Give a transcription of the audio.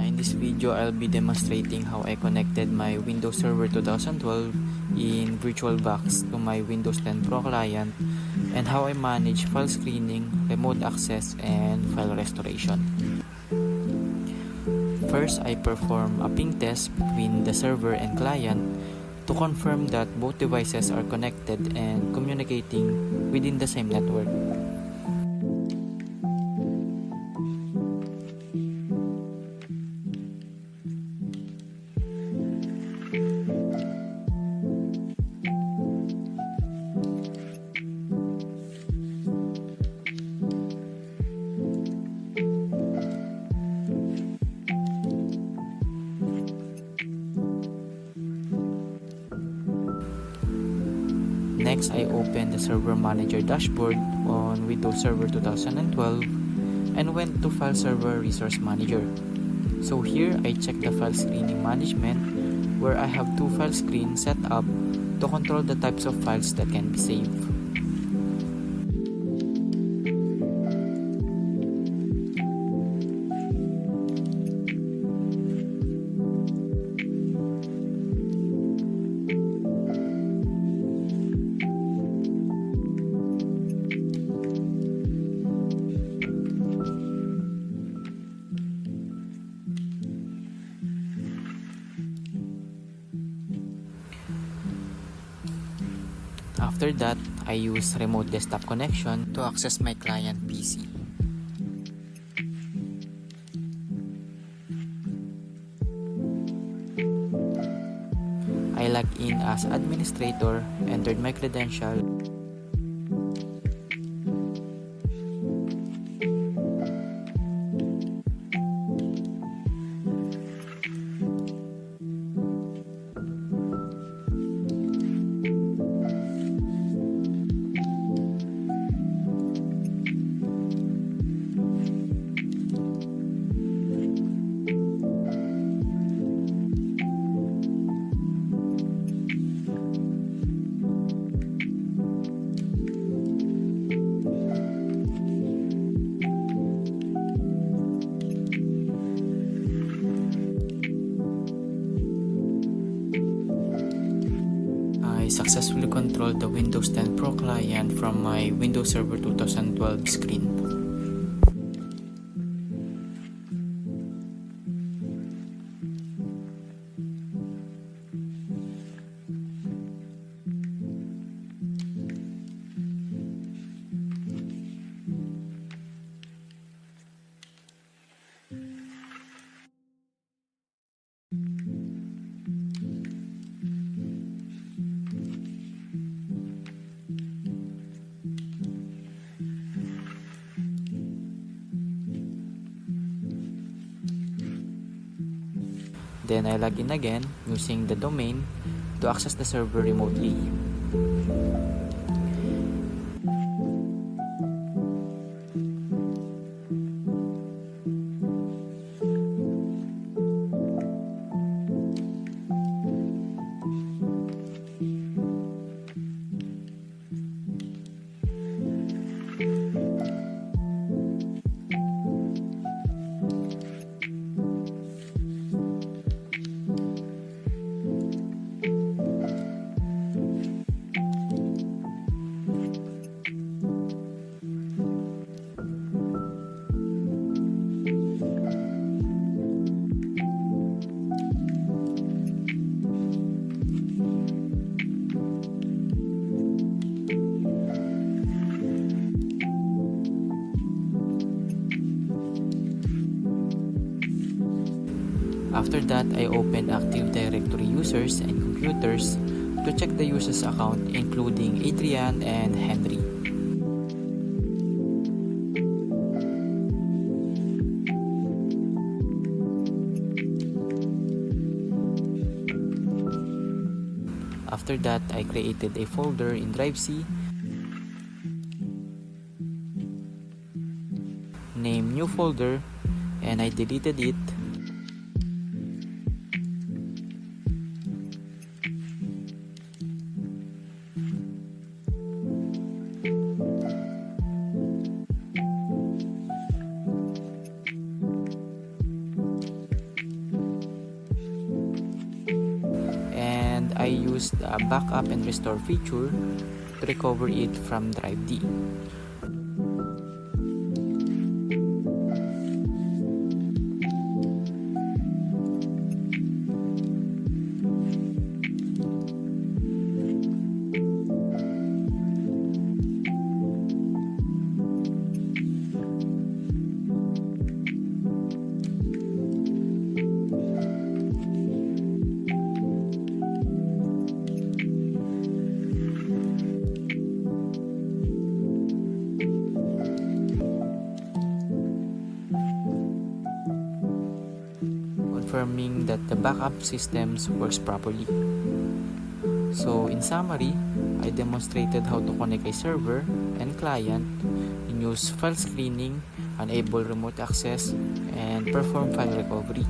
In this video, I'll be demonstrating how I connected my Windows Server 2012 in VirtualBox to my Windows 10 Pro client and how I manage file screening, remote access, and file restoration. First, I perform a ping test between the server and client to confirm that both devices are connected and communicating within the same network. Next, I open the Server Manager dashboard on Windows Server 2012 and went to File Server Resource Manager. So here, I check the file screening management where I have two file screens set up to control the types of files that can be saved. After that, I use remote desktop connection to access my client PC. I log in as administrator, entered my credential, I successfully controlled the Windows 10 Pro client from my Windows Server 2012 screen. Then I log in again using the domain to access the server remotely. After that, I opened Active Directory users and computers to check the user's account including Adrian and Henry. After that, I created a folder in Drive C, named New Folder, and I deleted it. I used the backup and restore feature to recover it from drive D. Confirming that the backup systems works properly. So in summary, I demonstrated how to connect a server and client in use file screening, enable remote access, and perform file recovery.